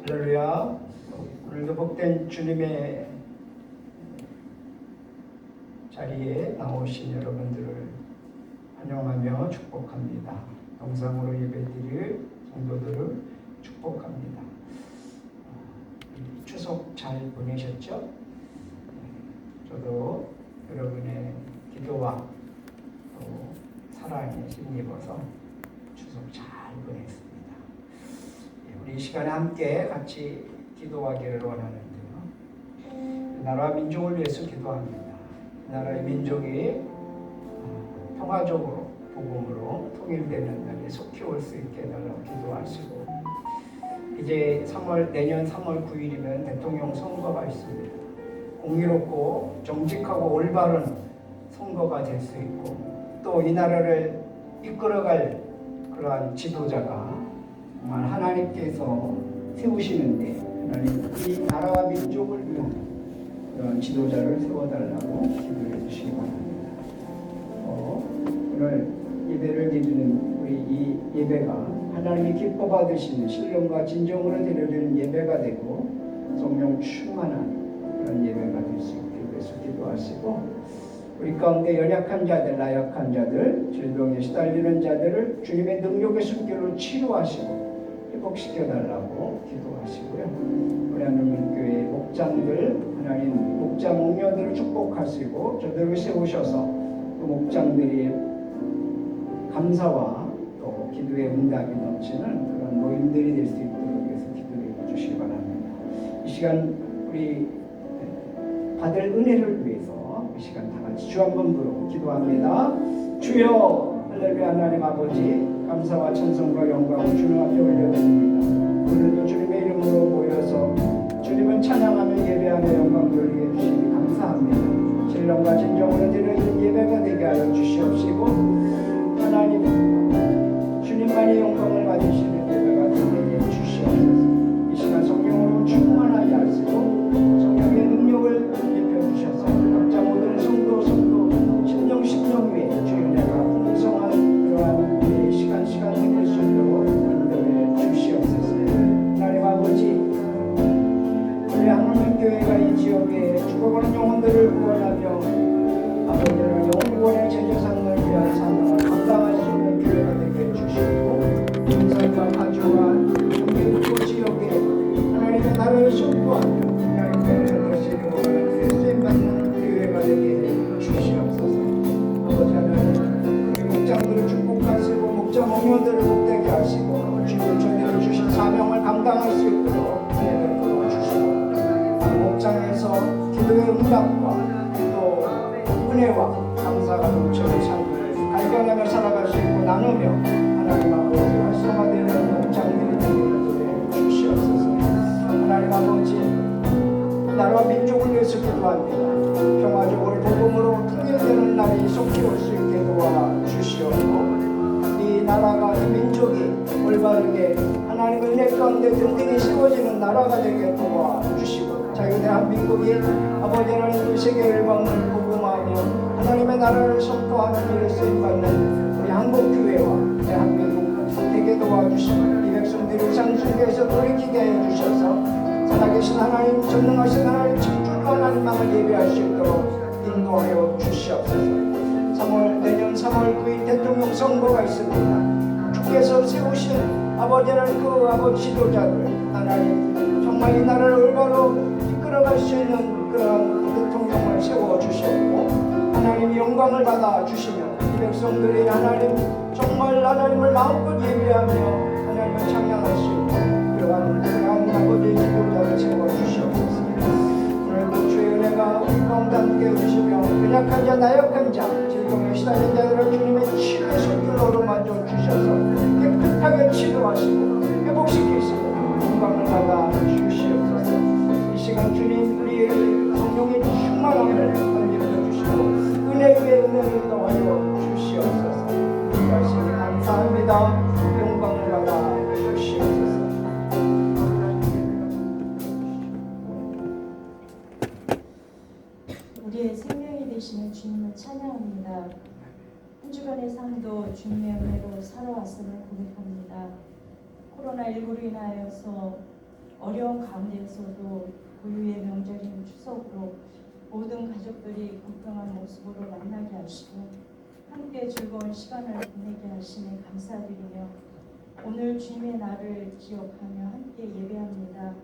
할렐루야. 오늘도 복된 주님의 자리에 나오신 여러분들을 환영하며 축복합니다. 영상으로 예배드릴 성도들을 축복합니다. 추석 잘 보내셨죠? 저도 여러분의 기도와 또 사랑에 힘입어서 추석 잘 보냈습니다. 우리 이 시간에 함께 같이 기도하기를 원하는데요. 나라와 민족을 위해서 기도합니다. 나라의 민족이 평화적으로 복음으로 통일되는 날에 속히 올 수 있게 해달라고 기도하시고, 이제 내년 3월 9일이면 대통령 선거가 있습니다. 공의롭고 정직하고 올바른 선거가 될 수 있고, 또 이 나라를 이끌어갈 그러한 지도자가 정말 하나님께서 세우시는데, 하나님 이 나라와 민족을 위한 그런 지도자를 세워달라고 기도해 주시기 바랍니다. 오늘 예배를 드리는 우리 이 예배가 하나님이 기뻐 받으시는 신령과 진정으로 드려지는 예배가 되고 성령 충만한 그런 예배가 될 수 있게 위해서 기도하시고, 우리 가운데 연약한 자들, 나약한 자들, 질병에 시달리는 자들을 주님의 능력의 손길로 치료하시고 회복시켜달라고 기도하시고요. 우리 하나님교회 목장들, 하나님 목장 목녀들을 축복하시고 저들을 세우셔서 그 목장들이 감사와 또 기도의 응답이 넘치는 그런 모임들이 될 수 있도록 위해서 기도해 주시기 바랍니다. 이 시간 우리 받을 은혜를 위해서 이 시간 다 같이 주 한 번 부르고 기도합니다. 주여, 할렐루야. 하나님 아버지, 감사와 찬송과 영광을 주님 앞에 올려드립니다. 오늘도 주님의 이름으로 모여서 주님을 찬양하며 예배하며 영광 돌리게 해주시니 감사합니다. 신령과 진정으로 드려진 예배가 되게 하여 주시옵시고, 하나님 주님만이 영광을 받으시는 예배가 되게 해 주시옵소서. 이 시간 성령으로 충만하게 하시고 성령의 능력을 입혀주셔서 각자 모든 성도 심령 위에 주의 은혜가 풍성한 그러한 시간 되길 수 있도록 인도해 주시옵소서. 하나님 아버지, 우리 하나님교회가 이 지역에 죽어가는 영혼들을 구원하며 아버지를 영원의 제사상을 위한 사명을 감당할 수 있는 교회가 되게 해주시고, 인산과 가주와 경기도 지역에 하나님의 나라를 선포하며 하나님의 것을 쓰임받는 교회가 되게 해주시옵소서. 아버지 하나님, 우리 목장들을 축복하시고 목장 목녀들을 복되게 하시고 주님 저희를 주신 사명을 감당할 수 있도록 은혜를 부어주시고, 목장에서 기도의 응답과 또 은혜와 감사가 넘치는 삶을 발견하며 살아갈 수 있고 나누며 하나님 아버지 활성화되는 목장들이 되게 주시옵소서. 하나님 아버지, 나라와 민족을 위해서 기도합니다. 평화적으로 복음으로 통일되는 날이 속히 올 수 있게 도와주시옵고, 이 나라가, 이 민족이 올바르게 하나님의 은혜 가운데 든든히 세워지는 나라가 되게 도와주시고, 자유 대한민국이 아버지 하나님 세계 열방을 복음하며 하나님의 나라를 선포하는 일에 쓰임받는 우리 한국교회와 대한민국 되게 도와주시고, 이 백성들을 상순교에서 돌이키게 해주셔서 살아계신 하나님, 전능하신 하나님, 창조주 하나님만을 예배할 수 있도록 인도하여 주시옵소서. 내년 3월 9일 대통령 선거가 있습니다. 주께서 세우신 아버지 하나님, 그 아버지 지도자들 하나님, 정말 이 나라를 올바로 이끌어갈 수 있는 그런 대통령을 세워주셨고, 하나님이 영광을 받아주시며 이 백성들이 하나님 정말 하나님을 마음껏 예배하며 하나님을 찬양할 수 있는 그러한 아버지의 지도자를 세워주시옵소서. 오늘도 주의 은혜가 주시며 우리 가운데 함께 해주시며 연약한 자 나약한 자 질병에 시달린 자들을 주님의 치료의 손길로 만져 주셔서 깨끗하게 치료하시고 회복시키시고 건강을 받아 주시옵소서. 이 시간 주님 우리의 성령의 충만함을 건져 주시고 은혜 위에 은혜를 더하여 주시옵소서. 우리 자신이 감사합니다. 영광을 받아 주시옵소서. 우리의 생명이 되시는 주님을 찬양합니다. 한 주간의 삶도 주님의 은혜로 살아왔음을 고백합니다. 코로나19로 인하여서 어려운 가운데에서도 고유의 명절인 추석으로 모든 가족들이 건강한 모습으로 만나게 하시고 함께 즐거운 시간을 보내게 하시니 감사드리며 오늘 주님의 날을 기억하며 함께 예배합니다.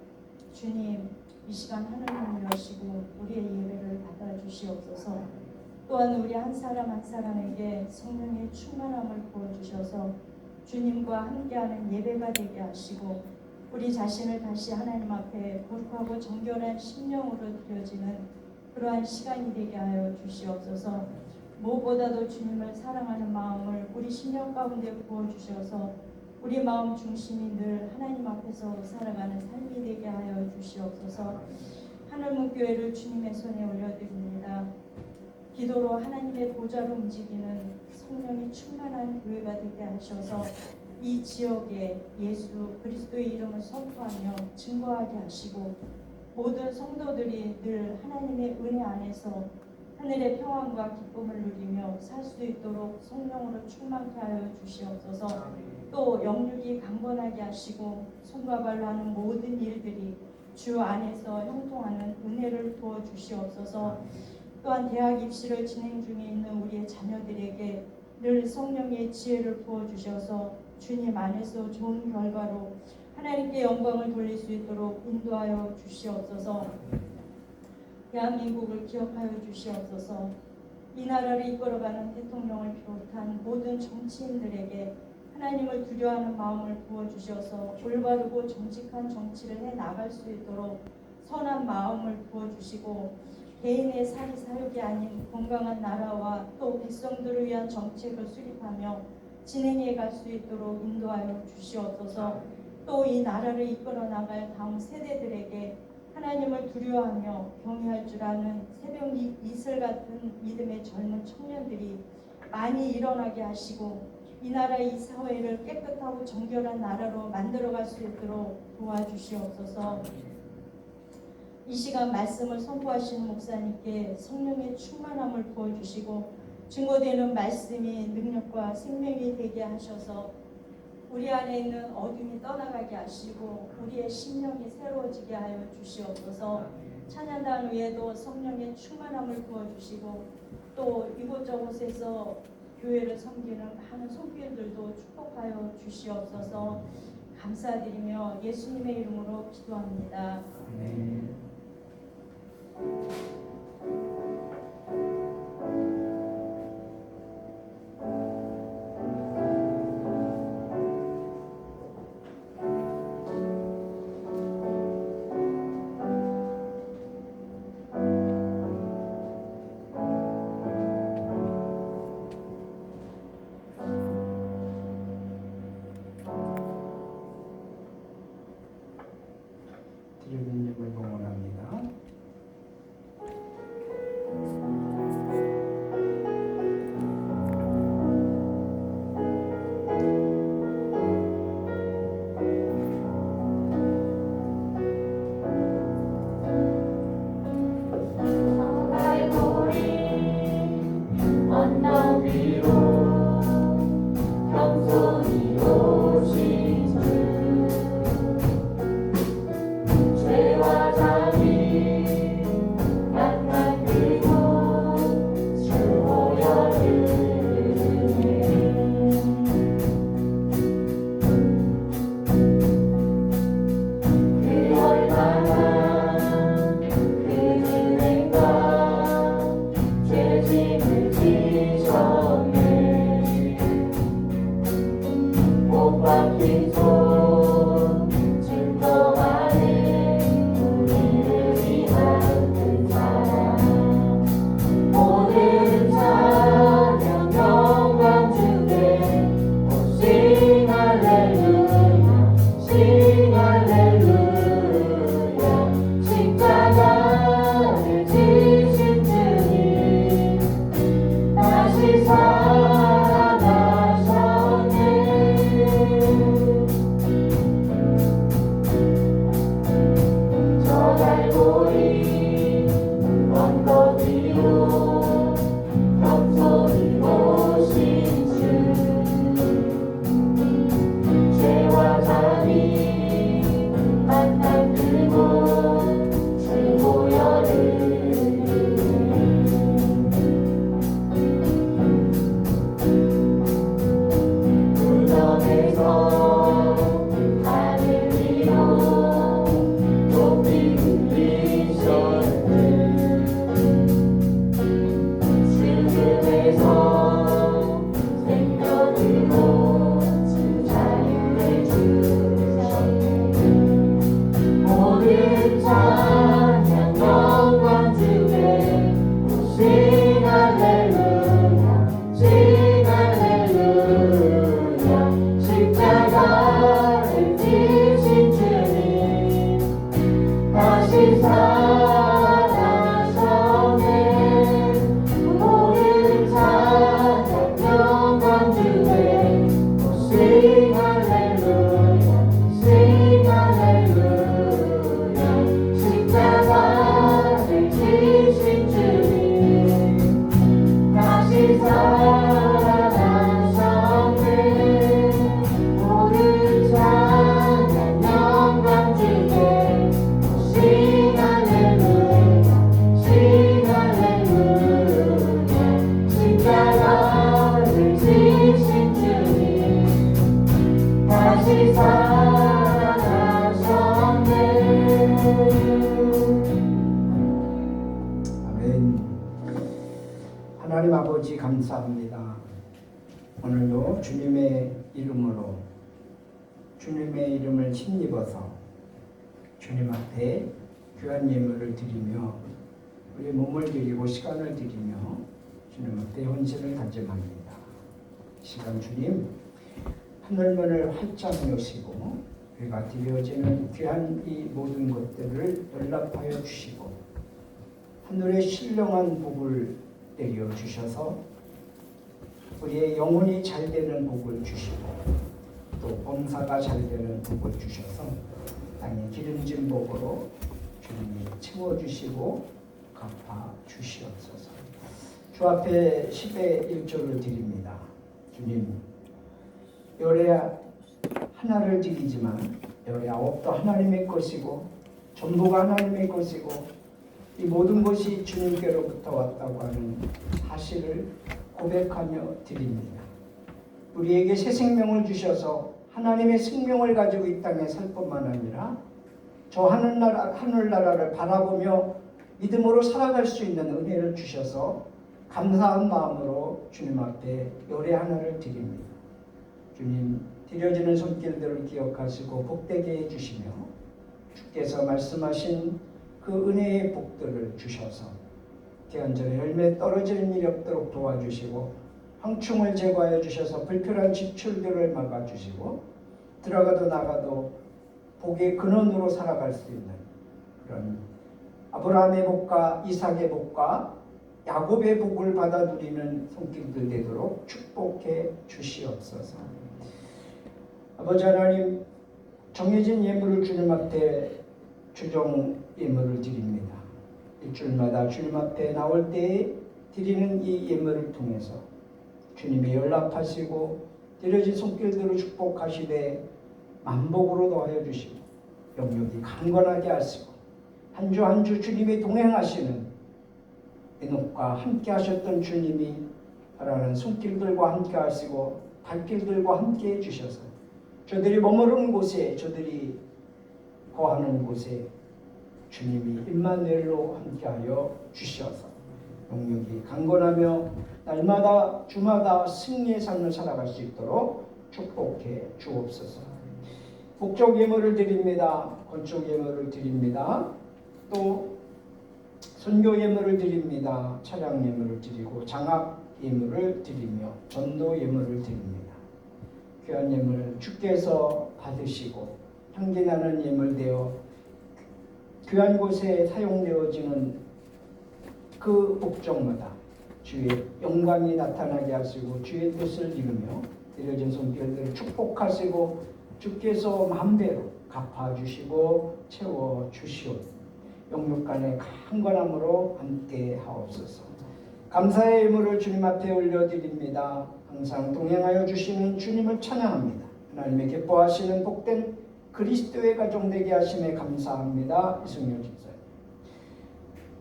주님, 이 시간 하늘문을 여시고 우리의 예배를 받아주시옵소서. 또한 우리 한 사람 한 사람에게 성령의 충만함을 부어주셔서 주님과 함께하는 예배가 되게 하시고 우리 자신을 다시 하나님 앞에 거룩하고 정결한 심령으로 드려지는 그러한 시간이 되게 하여 주시옵소서. 무엇보다도 주님을 사랑하는 마음을 우리 심령 가운데 부어주셔서 우리 마음 중심이 늘 하나님 앞에서 살아가는 삶이 되게 하여 주시옵소서. 하늘문 교회를 주님의 손에 올려드립니다. 기도로 하나님의 보좌로 움직이는 성령이 충만한 교회가 되게 하셔서 이 지역에 예수 그리스도의 이름을 선포하며 증거하게 하시고 모든 성도들이 늘 하나님의 은혜 안에서 하늘의 평안과 기쁨을 누리며 살 수 있도록 성령으로 충만케 하여 주시옵소서. 또 영육이 강건하게 하시고 손과 발로 하는 모든 일들이 주 안에서 형통하는 은혜를 부어 주시옵소서. 또한 대학 입시를 진행 중에 있는 우리의 자녀들에게 늘 성령의 지혜를 부어 주셔서 주님 안에서 좋은 결과로 하나님께 영광을 돌릴 수 있도록 인도하여 주시옵소서. 대한민국을 기억하여 주시옵소서. 이 나라를 이끌어가는 대통령을 비롯한 모든 정치인들에게 하나님을 두려워하는 마음을 부어주셔서 올바르고 정직한 정치를 해나갈 수 있도록 선한 마음을 부어주시고 개인의 사리 사욕이 아닌 건강한 나라와 또 백성들을 위한 정책을 수립하며 진행해 갈 수 있도록 인도하여 주시옵소서. 또 이 나라를 이끌어 나갈 다음 세대들에게 하나님을 두려워하며 경외할 줄 아는 새벽 이슬 같은 믿음의 젊은 청년들이 많이 일어나게 하시고 이 나라 이 사회를 깨끗하고 정결한 나라로 만들어갈 수 있도록 도와주시옵소서. 이 시간 말씀을 선포하시는 목사님께 성령의 충만함을 부어주시고 증거되는 말씀이 능력과 생명이 되게 하셔서 우리 안에 있는 어둠이 떠나가게 하시고 우리의 심령이 새로워지게 하여 주시옵소서. 찬양단 위에도 성령의 충만함을 부어주시고 또 이곳저곳에서 교회를 섬기는 많은 손길들도 축복하여 주시옵소서. 감사드리며 예수님의 이름으로 기도합니다. 아멘. 드리는 예물 봉헌합니다. 다시 살아나셨네. 아멘. 하나님 아버지 감사합니다. 오늘도 주님의 이름으로 주님의 이름을 힘입어서 주님 앞에 귀한 예물을 드리며 우리 몸을 드리고 시간을 드리며 주님 앞에 헌신을 다짐합니다. 시간 주님 하늘문을 활짝 여시고 우리가 드려지는 귀한 이 모든 것들을 연락하여 주시고 하늘의 신령한 복을 내려 주셔서 우리의 영혼이 잘 되는 복을 주시고 또 범사가 잘 되는 복을 주셔서 땅에 기름진 복으로 주님이 채워주시고 갚아 주시옵소서. 주 앞에 10의 1조를 드립니다. 주님, 열의 하나를 드리지만 열의 9도 하나님의 것이고 전부가 하나님의 것이고 이 모든 것이 주님께로부터 왔다고 하는 사실을 고백하며 드립니다. 우리에게 새 생명을 주셔서 하나님의 생명을 가지고 이 땅에 살 뿐만 아니라 저 하늘나라를 바라보며 믿음으로 살아갈 수 있는 은혜를 주셔서 감사한 마음으로 주님 앞에 열의 하나를 드립니다. 주님, 드려지는 손길들을 기억하시고 복되게 해주시며 주께서 말씀하신 그 은혜의 복들을 주셔서 대안전에 열매 떨어지는 일이 없도록 도와주시고 황충을 제거하여 주셔서 불필요한 지출들을 막아주시고 들어가도 나가도 복의 근원으로 살아갈 수 있는 그런 아브라함의 복과 이삭의 복과 야곱의 복을 받아 누리는 손길들 되도록 축복해 주시옵소서. 아버지 하나님, 정해진 예물을 주님 앞에 주정 예물을 드립니다. 일주일마다 주님 앞에 나올 때에 드리는 이 예물을 통해서 주님이 연락하시고 드려진 손길들을 축복하시되 만복으로 더하여 주시고 영역이 강건하게 하시고 한 주 한 주 주님이 동행하시는 에녹과 함께 하셨던 주님이 바라는 손길들과 함께 하시고 발길들과 함께 해주셔서 저들이 머무르는 곳에 저들이 거하는 곳에 주님이 임마누엘로 함께하여 주셔서 영역이 강건하며 날마다 주마다 승리의 삶을 살아갈 수 있도록 축복해 주옵소서. 목적 예물을 드립니다. 건축 예물을 드립니다. 또 선교 예물을 드립니다. 차량 예물을 드리고 장학 예물을 드리며 전도 예물을 드립니다. 귀한 예물 주께서 받으시고 향기나는 예물 되어 귀한 곳에 사용되어지는 그 목적마다 주의 영광이 나타나게 하시고 주의 뜻을 이루며 드려진 손길들을 축복하시고 주께서 만배로 갚아주시고 채워주시오. 영육간의 강건함으로 함께 하옵소서. 감사의 예물을 주님 앞에 올려드립니다. 항상 동행하여 주시는 주님을 찬양합니다. 하나님의 기뻐하시는 복된 그리스도의 가정 되게 하심에 감사합니다. 이승열 집사님.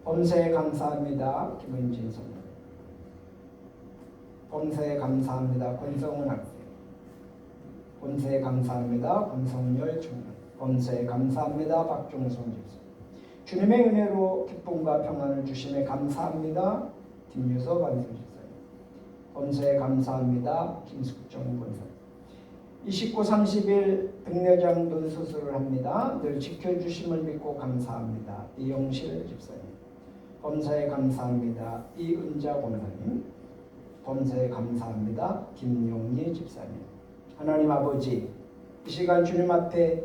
범사에 감사합니다. 김은진 선생. 범사에 감사합니다. 권성훈 학생. 범사에 감사합니다. 권성열 총장. 범사에 감사합니다. 박종성 집사. 주님의 은혜로 기쁨과 평안을 주심에 감사합니다. 김유서 반수 집사님. 범사에 감사합니다. 김숙정 권사님. 29, 30일 백내장 눈 수술을 합니다. 늘 지켜주심을 믿고 감사합니다. 이영실 집사님. 범사에 감사합니다. 이은자 권사님. 범사에 감사합니다. 김용리 집사님. 하나님 아버지, 이 시간 주님 앞에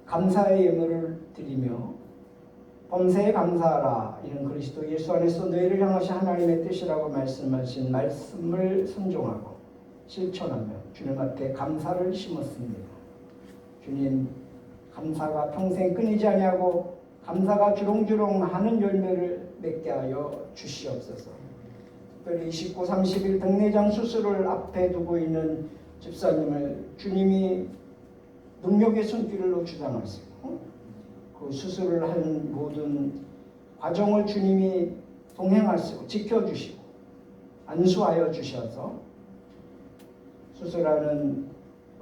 감사의 예물을 드리며 범사에 감사하라, 이는 그리스도 예수 안에서 너희를 향하신 하나님의 뜻이라고 말씀하신 말씀을 순종하고 실천하며 주님 앞에 감사를 심었습니다. 주님, 감사가 평생 끊이지 아니하고 감사가 주렁주렁 하는 열매를 맺게 하여 주시옵소서. 특별히 29, 30일 백내장 수술을 앞에 두고 있는 집사님을 주님이 능력의 손길로 주장하시고 그 수술을 하는 모든 과정을 주님이 동행하시고 지켜주시고 안수하여 주셔서 수술하는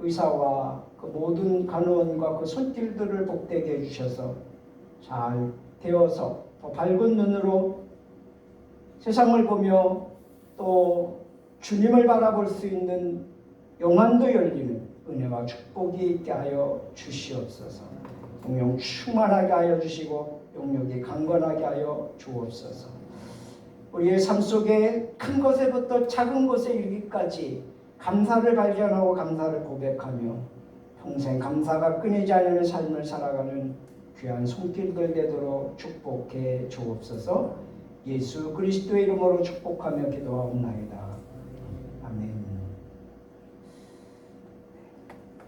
의사와 그 모든 간호원과 그 손길들을 복되게 해주셔서 잘 되어서 더 밝은 눈으로 세상을 보며 또 주님을 바라볼 수 있는 영안도 열리는 은혜와 축복이 있게 하여 주시옵소서. 성령 충만하게 하여 주시고 용력이 강건하게 하여 주옵소서. 우리의 삶 속에 큰 것에부터 작은 것에 이르기까지 감사를 발견하고 감사를 고백하며 평생 감사가 끊이지 않는 삶을 살아가는 귀한 손길들 되도록 축복해 주옵소서. 예수 그리스도의 이름으로 축복하며 기도하옵나이다. 아멘.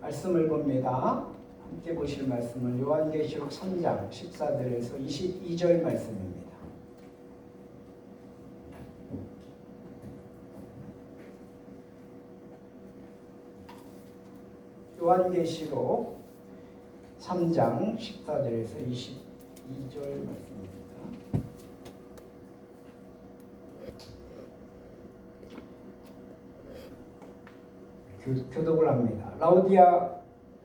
말씀을 봅니다. 함께 보실 말씀은 요한계시록 3장 14절에서 22절 말씀입니다. 요한계시록 3장 14절에서 22절 말씀입니다. 교독을 합니다.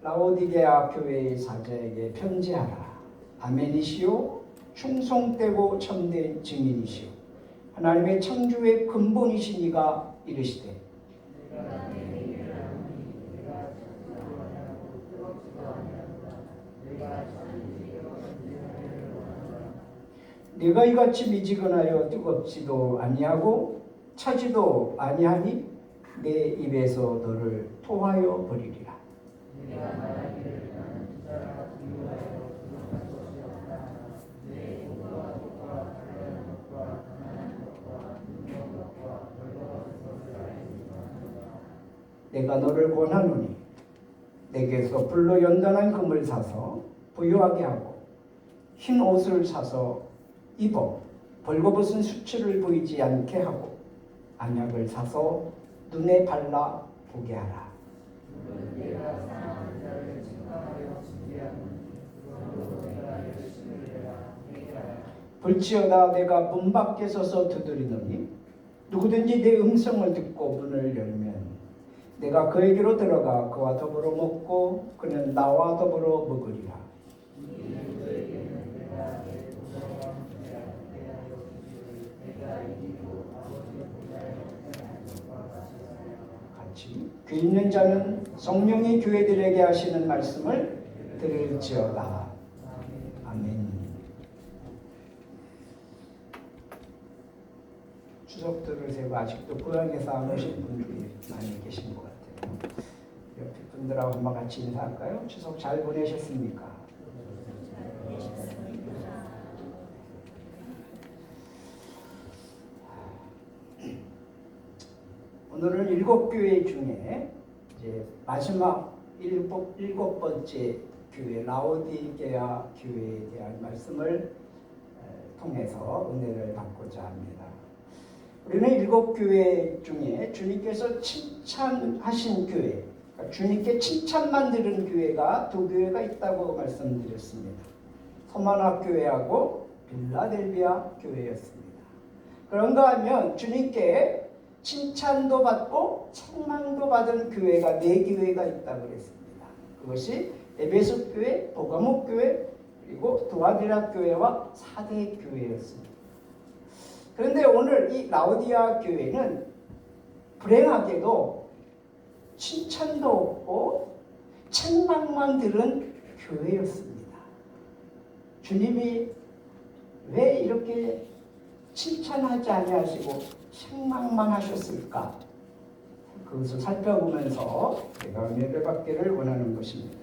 라오디게아 교회의 사자에게 편지하라. 아멘이시오. 충성되고 참된 증인이시오. 하나님의 창조의 근본이시니가 이르시되 네가 이같이 미지근하여 뜨겁지도 아니하고 차지도 아니하니 내 입에서 너를 토하여 버리리라. 내가 너를 권하노니 내게서 불로 연단한 금을 사서 부유하게 하고 흰 옷을 사서 입어 벌거벗은 수치를 보이지 않게 하고 안약을 사서 눈에 발라 보게 하라. 볼지어다 내가 문 밖에 서서 두드리노니 누구든지 내 음성을 듣고 문을 열면 내가 그에게로 들어가 그와 더불어 먹고 그는 나와 더불어 먹으리라. 같이 귀 있는 자는 성령이 교회들에게 하시는 말씀을 들을지어다. 아멘. 추석들을 세고 아직도 고향에서 안 오신 분들이 많이 계신 것 같아요. 옆에 분들하고 한번 같이 인사할까요? 추석 잘 보내셨습니까? 오늘은 7교회 중에 이제 마지막 일곱 번째 교회 라오디게아 교회에 대한 말씀을 통해서 은혜를 받고자 합니다. 우리는 7교회 중에 주님께서 칭찬하신 교회, 그러니까 주님께 칭찬만 들은 교회가 2교회가 있다고 말씀드렸습니다. 서만학 교회하고 빌라델비아 교회였습니다. 그런가 하면 주님께 칭찬도 받고 책망도 받은 교회가 4교회가 있다고 그랬습니다. 그것이 에베소 교회, 보가목 교회, 그리고 도아디라 교회와 사대 교회였습니다. 그런데 오늘 이 라오디아 교회는 불행하게도 칭찬도 없고 책망만 들은 교회였습니다. 주님이 왜 이렇게 칭찬하지 아니하시고 책망만 하셨을까? 그것을 살펴보면서 제가 은혜를 받기를 원하는 것입니다.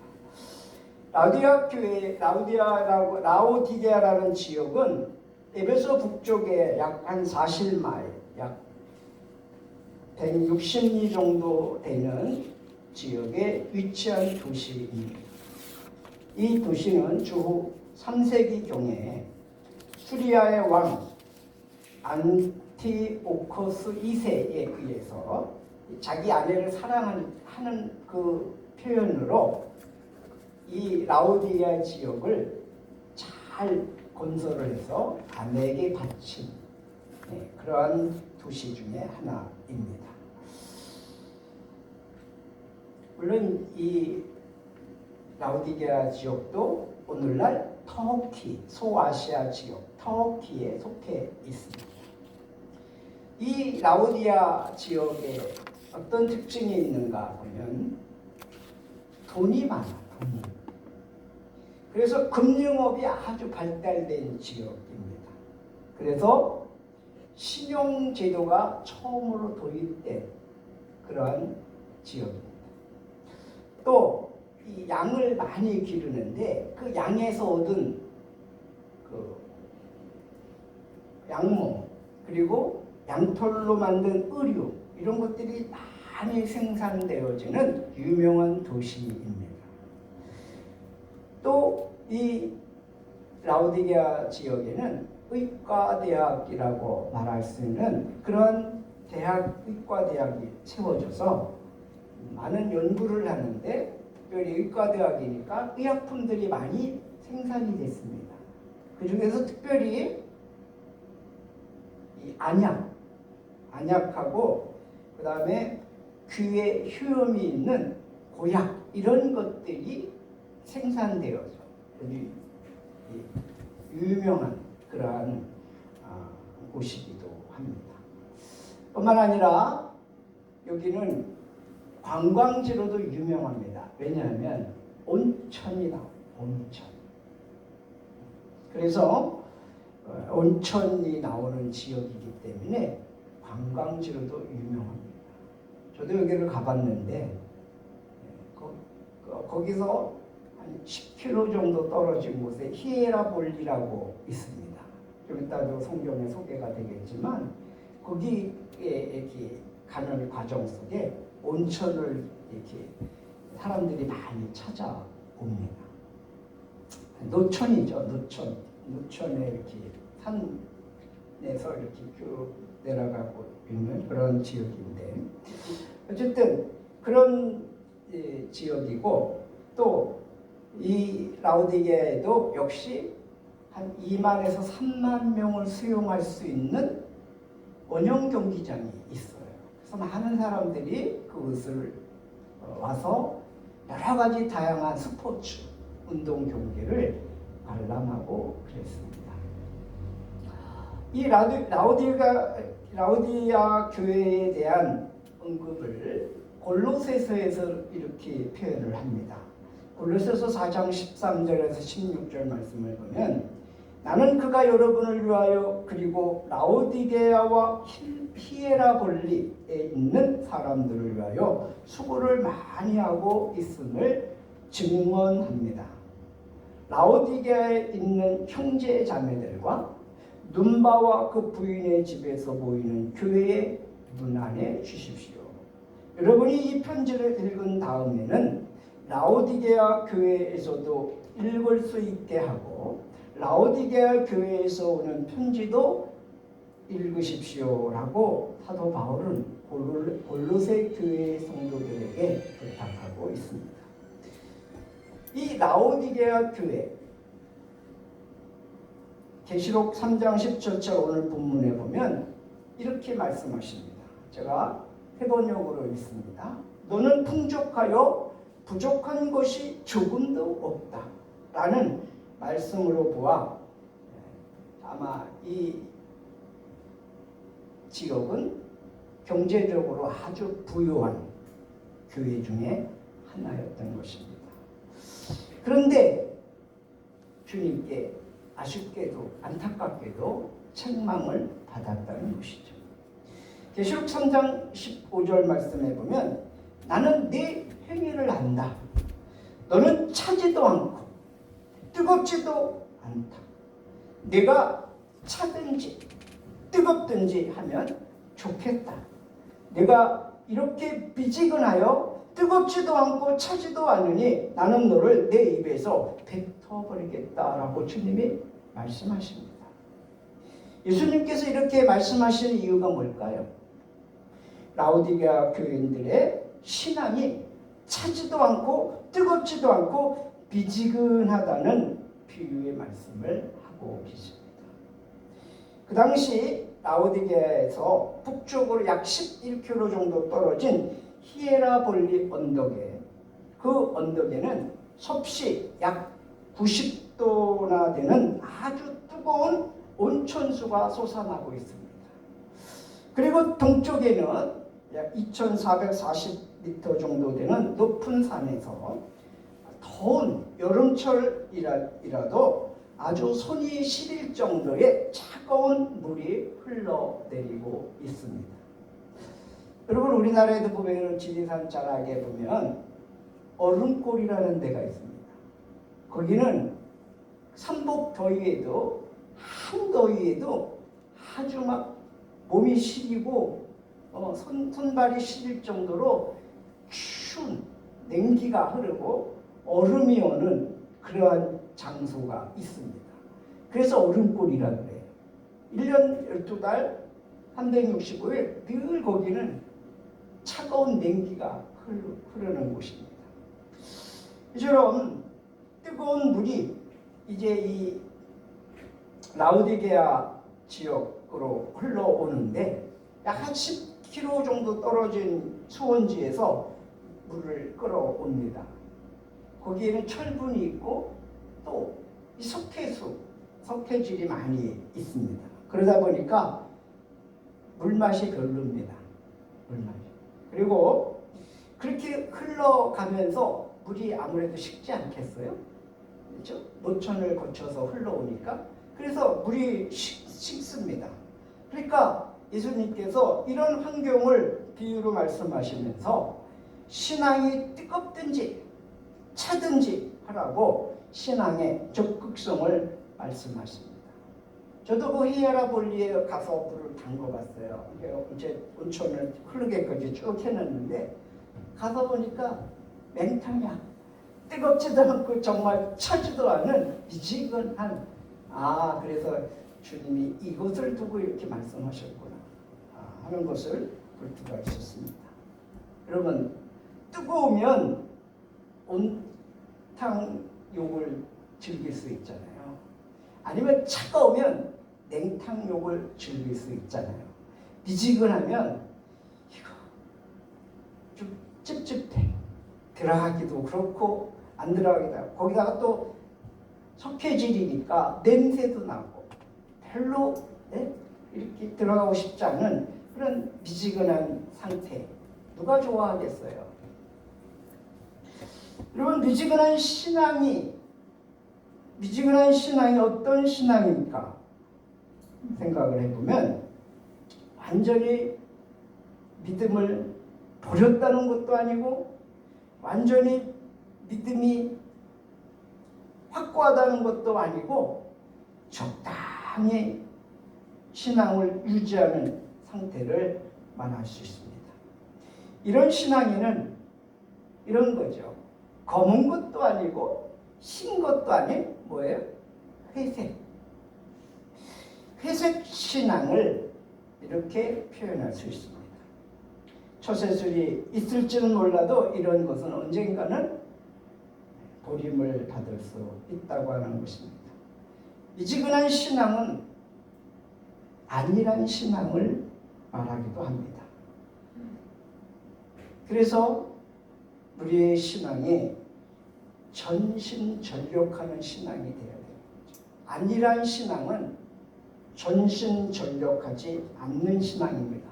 라오디게아라는 지역은 에베소 북쪽에 약 한 40마일, 약 160리 정도 되는 지역에 위치한 도시입니다. 이 도시는 주 3세기경에 수리아의 왕 안티오코스 2세에 의해서 자기 아내를 사랑하는 그 표현으로 이 라오디게아 지역을 잘 건설을 해서 아내에게 바친 그러한 도시 중에 하나입니다. 물론 이 라오디게아 지역도 오늘날 터키, 소아시아 지역, 터키에 속해 있습니다. 이 라오디아 지역에 어떤 특징이 있는가 보면 돈이 많아, 돈이. 그래서 금융업이 아주 발달된 지역입니다. 그래서 신용제도가 처음으로 도입된 그러한 지역입니다. 또 이 양을 많이 기르는데 그 양에서 얻은 그 양모 그리고 양털로 만든 의류 이런 것들이 많이 생산되어지는 유명한 도시입니다. 또 이 라오디게아 지역에는 의과대학이라고 말할 수 있는 그런 의과대학이 세워져서 많은 연구를 하는데 특별히 의과대학이니까 의약품들이 많이 생산이 됐습니다. 그 중에서 특별히 이 안약하고 그 다음에 귀에 효험이 있는 고약 이런 것들이 생산되어서 유명한 그러한 곳이기도 합니다. 뿐만 아니라 여기는 관광지로도 유명합니다. 왜냐하면 온천이 나와요. 온천. 그래서 온천이 나오는 지역이기 때문에 관광지로도 유명합니다. 저도 여기를 가봤는데 거기서 한 10km 정도 떨어진 곳에 히에라볼리라고 있습니다. 좀 이따도 성경에 소개가 되겠지만 거기에 이렇게 가는 과정 속에 온천을 이렇게 사람들이 많이 찾아옵니다. 노천이죠, 노천. 노천에 이렇게 산에서 이렇게 쭉 내려가고 있는 그런 지역인데 어쨌든 그런 지역이고 또 이 라오디게아에도 역시 한 2만에서 3만 명을 수용할 수 있는 원형 경기장이 있어요. 그래서 많은 사람들이 그곳을 와서 여러 가지 다양한 스포츠, 운동 경기를 관람하고 그랬습니다. 이 라오디아 교회에 대한 언급을 골로새서에서 이렇게 표현을 합니다. 골로새서 4장 13절에서 16절 말씀을 보면 나는 그가 여러분을 위하여 그리고 라오디게아와 히에라볼리에 있는 사람들을 위하여 수고를 많이 하고 있음을 증언합니다. 라오디게아에 있는 형제 자매들과 눈바와 그 부인의 집에서 모이는 교회에 문안해 주십시오. 여러분이 이 편지를 읽은 다음에는 라오디게아 교회에서도 읽을 수 있게 하고 라오디게아 교회에서 오는 편지도 읽으십시오라고 사도 바울은 골로새 교회 성도들에게 부탁하고 있습니다. 이 라오디게아 교회 계시록 3장 17절 오늘 본문에 보면 이렇게 말씀하십니다. 제가 해번역으로 읽습니다. 너는 풍족하여 부족한 것이 조금도 없다 라는 말씀으로 보아 아마 이 지역은 경제적으로 아주 부유한 교회 중에 하나였던 것입니다. 그런데 주님께 아쉽게도 안타깝게도 책망을 받았다는 것이죠. 계시록 3장 15절 말씀에 보면 나는 네 행위를 안다. 너는 차지도 않고 뜨겁지도 않다. 내가 차든지 뜨겁든지 하면 좋겠다. 내가 이렇게 미지근하여 뜨겁지도 않고 차지도 않으니 나는 너를 내 입에서 뱉어버리겠다라고 주님이 말씀하십니다. 예수님께서 이렇게 말씀하시는 이유가 뭘까요? 라오디게아 교인들의 신앙이 차지도 않고 뜨겁지도 않고 미지근하다는 비유의 말씀을 하고 계십니다. 그 당시 라오디게아에서 북쪽으로 약 11km 정도 떨어진 히에라볼리 언덕에 그 언덕에는 섭씨 약 90도나 되는 아주 뜨거운 온천수가 솟아나고 있습니다. 그리고 동쪽에는 약 2440m 정도 되는 높은 산에서 더운 여름철이라도 아주 손이 시릴 정도의 차가운 물이 흘러내리고 있습니다. 여러분, 우리나라에도 보면 지리산 자락에 보면 얼음골이라는 데가 있습니다. 거기는 삼복 더위에도 한더위에도 아주 막 몸이 시리고 손발이 시릴 정도로 추운 냉기가 흐르고 얼음이 오는 그러한 장소가 있습니다. 그래서 얼음골이라고 해요. 1년 12달 365일 늘 거기는 차가운 냉기가 흐르는 곳입니다. 이처럼 뜨거운 물이 이제 이 라우디게아 지역으로 흘러오는데 약 한 10km 정도 떨어진 수원지에서 물을 끌어옵니다. 거기에는 철분이 있고 또 이 석회질이 많이 있습니다. 그러다 보니까 물맛이 별로입니다. 물맛이. 그리고 그렇게 흘러가면서 물이 아무래도 식지 않겠어요? 그렇죠? 노천을 거쳐서 흘러오니까. 그래서 물이 식습니다. 그러니까 예수님께서 이런 환경을 비유로 말씀하시면서 신앙이 뜨겁든지 차든지 하라고 신앙의 적극성을 말씀하십니다. 저도 그 히에라볼리에 가서 물을 담궈봤어요. 이제 온천을 흐르게까지 쭉 해놨는데 가서 보니까 맹탕이야. 뜨겁지도 않고 정말 차지도 않은 미지근한, 그래서 주님이 이것을 두고 이렇게 말씀하셨구나 하는 것을 볼 수가 있었습니다. 여러분, 뜨거우면 온탕욕을 즐길 수 있잖아요. 아니면 차가우면 냉탕욕을 즐길 수 있잖아요. 미지근하면 이거 좀 찝찝해. 들어가기도 그렇고 안 들어가기도 하고, 거기다가 또 석회질이니까 냄새도 나고 별로 이렇게 들어가고 싶지 않은 그런 미지근한 상태, 누가 좋아하겠어요? 여러분, 미지근한 신앙이 어떤 신앙입니까? 생각을 해보면 완전히 믿음을 버렸다는 것도 아니고 완전히 믿음이 확고하다는 것도 아니고 적당히 신앙을 유지하는 상태를 말할 수 있습니다. 이런 신앙에는 이런 거죠. 검은 것도 아니고 신 것도 아닌 뭐예요? 회색 신앙을 이렇게 표현할 수 있습니다. 처세술이 있을지는 몰라도 이런 것은 언젠가는 보림을 받을 수 있다고 하는 것입니다. 미지근한 신앙은 안일한 신앙을 말하기도 합니다. 그래서 우리의 신앙이 전신전력하는 신앙이 되어야 됩니다. 안일한 신앙은 전신전력하지 않는 신앙입니다.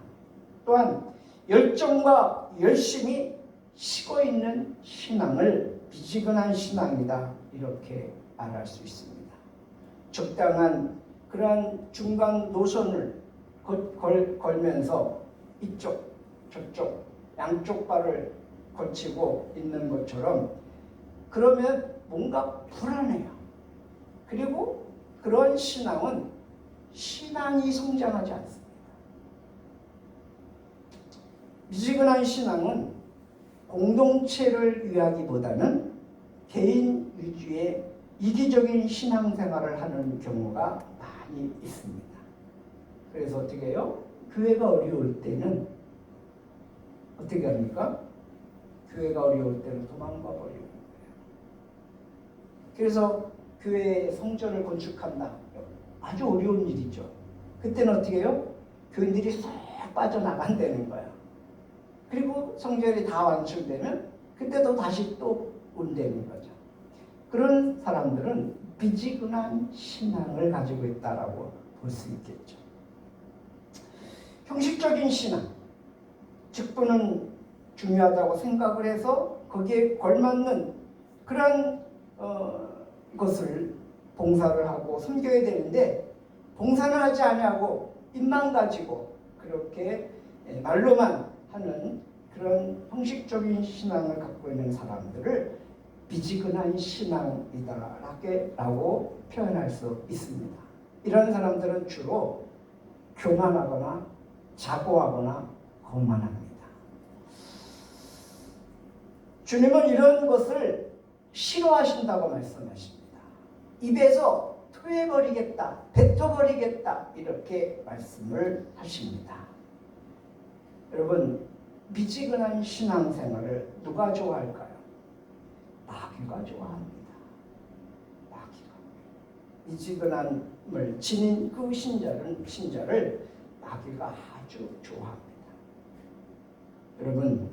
또한 열정과 열심이 식어있는 신앙을 미지근한 신앙이다, 이렇게 말할 수 있습니다. 적당한 그러한 중간 노선을 걸면서 이쪽 저쪽 양쪽 발을 거치고 있는 것처럼, 그러면 뭔가 불안해요. 그리고 그런 신앙은 신앙이 성장하지 않습니다. 미지근한 신앙은 공동체를 위하기보다는 개인 위주의 이기적인 신앙생활을 하는 경우가 많이 있습니다. 그래서 어떻게 해요? 교회가 어려울 때는 어떻게 합니까? 교회가 어려울 때는 도망가 버리는 거예요. 그래서 교회에 성전을 건축한다. 아주 어려운 일이죠. 그때는 어떻게 해요? 교인들이 쏙 빠져나간다는 거야. 그리고 성전이 다 완충되면 그때도 다시 또 운대는 거죠. 그런 사람들은 미지근한 신앙을 가지고 있다라고 볼 수 있겠죠. 형식적인 신앙, 직분은 중요하다고 생각을 해서 거기에 걸맞는 그런 것을 봉사를 하고 섬겨야 되는데, 봉사는 하지 아니하고 입만 가지고 그렇게 말로만 하는 그런 형식적인 신앙을 갖고 있는 사람들을 미지근한 신앙이다라고 표현할 수 있습니다. 이런 사람들은 주로 교만하거나 자고하거나 거만합니다. 주님은 이런 것을 싫어하신다고 말씀하십니다. 입에서 토해버리겠다, 뱉어버리겠다, 이렇게 말씀을 하십니다. 여러분, 미지근한 신앙생활을 누가 좋아할까요? 마귀가 좋아합니다. 마귀가. 미지근함을 지닌 그 신자를 마귀가 아주 좋아합니다. 여러분,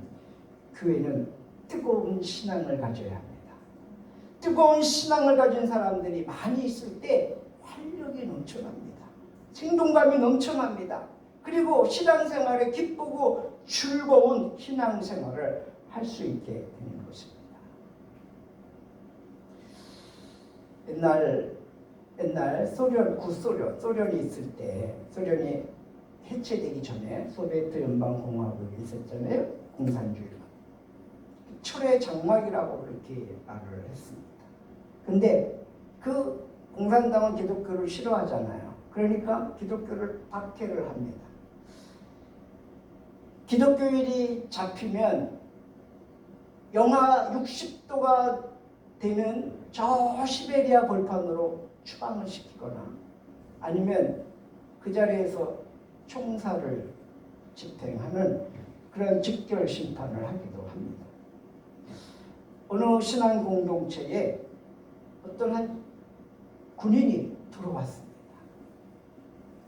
교회는 뜨거운 신앙을 가져야 합니다. 뜨거운 신앙을 가진 사람들이 많이 있을 때 활력이 넘쳐납니다. 생동감이 넘쳐납니다. 그리고 신앙생활에 기쁘고 즐거운 신앙생활을 할 수 있게 되는 것입니다. 옛날 구소련이 있을 때, 소련이 해체되기 전에 소비에트 연방공화국이 있었잖아요. 공산주의가. 철의 장막이라고 그렇게 말을 했습니다. 근데 그 공산당은 기독교를 싫어하잖아요. 그러니까 기독교를 박해를 합니다. 기독교인이 잡히면 영하 60도가 되는 저 시베리아 벌판으로 추방을 시키거나 아니면 그 자리에서 총살을 집행하는 그런 직결 심판을 하기도 합니다. 어느 신앙 공동체에 어떤 한 군인이 들어왔습니다.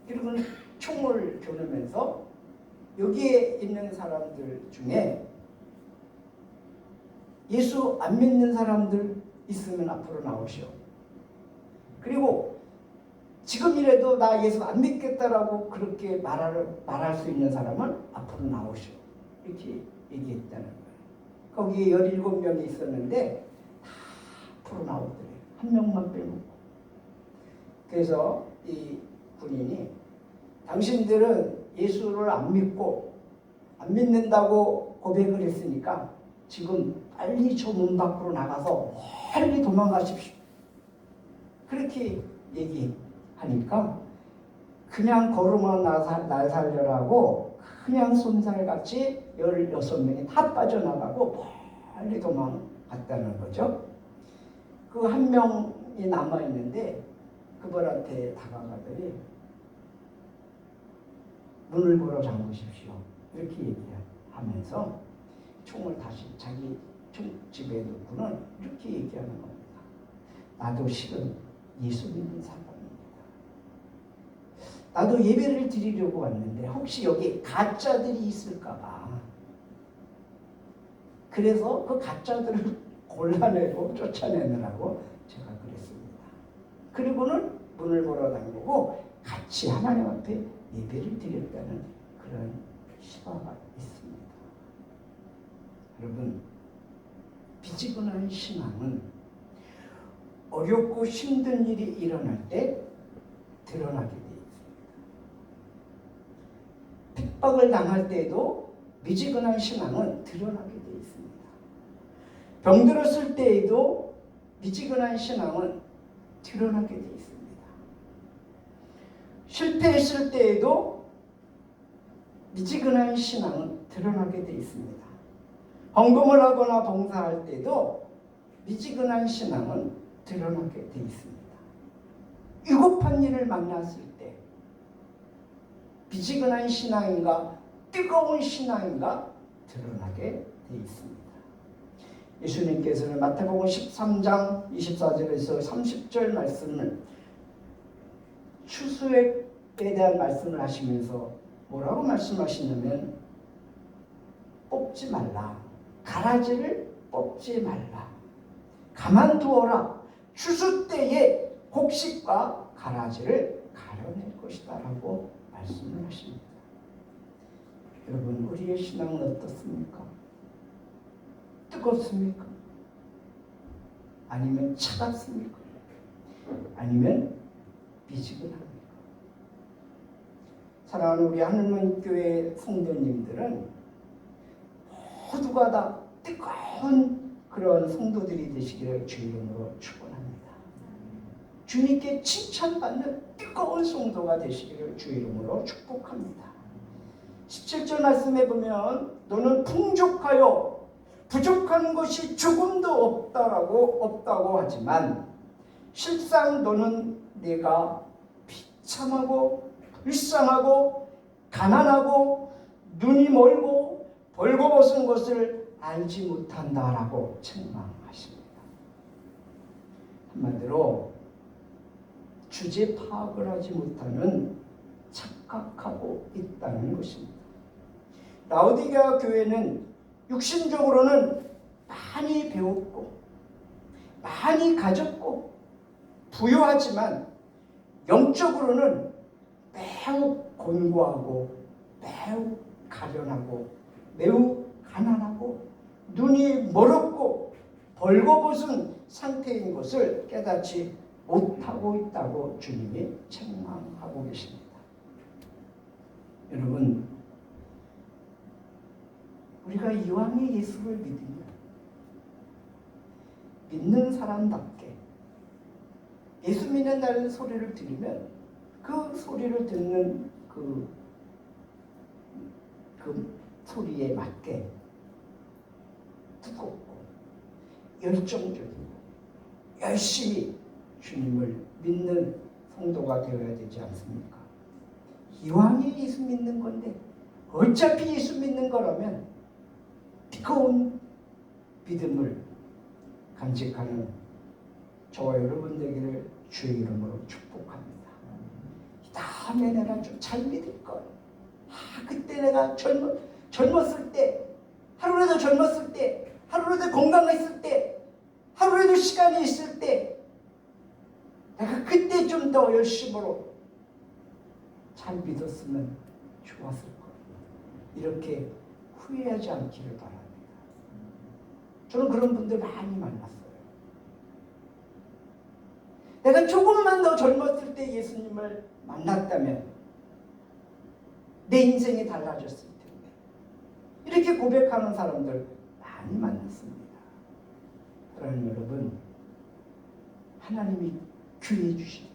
그리고 총을 겨누면서 여기에 있는 사람들 중에 예수 안 믿는 사람들 있으면 앞으로 나오시오. 그리고 지금이라도 나 예수 안 믿겠다라고 그렇게 말할 수 있는 사람은 앞으로 나오시오. 이렇게 얘기했다는 거예요. 거기에 17명이 있었는데 다 앞으로 나오더래요. 한 명만 빼놓고. 그래서 이 군인이 당신들은 예수를 안 믿고 안 믿는다고 고백을 했으니까 지금 빨리 저 문 밖으로 나가서 빨리 도망가십시오. 그렇게 얘기하니까 그냥 걸으면 날 살려라고 그냥 솜살같이 16명이 다 빠져나가고 빨리 도망갔다는 거죠. 그 한 명이 남아있는데 그분한테 다가가더니 문을 걸어 잠그십시오. 이렇게 얘기하면서 총을 다시 자기 집에 놓고는 이렇게 얘기하는 겁니다. 나도 실은 예수 믿는 사람입니다. 나도 예배를 드리려고 왔는데 혹시 여기 가짜들이 있을까 봐. 그래서 그 가짜들을 골라내고 쫓아내느라고 제가 그랬습니다. 그리고는 문을 걸어 잠그고 같이 하나님 앞에 예배를 드렸다는 그런 실화가 있습니다. 여러분, 미지근한 신앙은 어렵고 힘든 일이 일어날 때 드러나게 되어 있습니다. 핍박을 당할 때에도 미지근한 신앙은 드러나게 되어 있습니다. 병들었을 때에도 미지근한 신앙은 드러나게 되어 있습니다. 실패했을 때에도 미지근한 신앙은 드러나게 되어 있습니다. 헌금을 하거나 봉사할 때도 미지근한 신앙은 드러나게 되어 있습니다. 위급한 일을 만났을 때 미지근한 신앙인가 뜨거운 신앙인가 드러나게 되어 있습니다. 예수님께서는 마태복음 13장 24절에서 30절 말씀을 추수에 대한 말씀을 하시면서 뭐라고 말씀하시냐면 뽑지 말라. 가라지를 뽑지 말라. 가만두어라. 추수 때에 곡식과 가라지를 가려낼 것이다 라고 말씀을 하십니다. 여러분, 우리의 신앙은 어떻습니까? 뜨겁습니까? 아니면 차갑습니까? 아니면 미지근합니까? 사랑하는 우리 하늘문교회 성도님들은 모두가 다 뜨거운 그런 성도들이 되시기를 주 이름으로 축원합니다. 주님께 칭찬받는 뜨거운 성도가 되시기를 주 이름으로 축복합니다. 17절 말씀에 보면 너는 풍족하여 부족한 것이 조금도 없다고 하지만 실상 너는 내가 비참하고 불쌍하고 가난하고 눈이 멀고 벌거벗은 것을 알지 못한다라고 책망하십니다. 한마디로 주제 파악을 하지 못하는 착각하고 있다는 것입니다. 라오디게아 교회는 육신적으로는 많이 배웠고 많이 가졌고 부유하지만 영적으로는 매우 곤고하고 매우 가련하고 매우 가난하고 눈이 멀었고 벌거벗은 상태인 것을 깨닫지 못하고 있다고 주님이 책망하고 계십니다. 여러분, 우리가 이왕에 예수를 믿으면 믿는 사람답게 예수 믿는다는 소리를 들으면 그 소리를 듣는 그 소리에 맞게 뜨겁고 열정적이고 열심히 주님을 믿는 성도가 되어야 되지 않습니까? 이왕에 예수 믿는 건데 어차피 예수 믿는 거라면 뜨거운 믿음을 간직하는 저와 여러분 되기를 주의 이름으로 축복합니다. 다음에 내가 좀 잘 믿을 걸. 그때 내가 젊었을 때, 하루라도 젊었을 때, 하루라도 건강했을 때, 하루라도 시간이 있을 때, 내가 그때 좀 더 열심으로 잘 믿었으면 좋았을 걸. 이렇게 후회하지 않기를 바랍니다. 저는 그런 분들 많이 만났어요. 내가 조금만 더 젊었을 때 예수님을 만났다면 내 인생이 달라졌을 텐데. 이렇게 고백하는 사람들 많이 만났습니다. 사랑하는 여러분, 하나님이 기회 주실 때,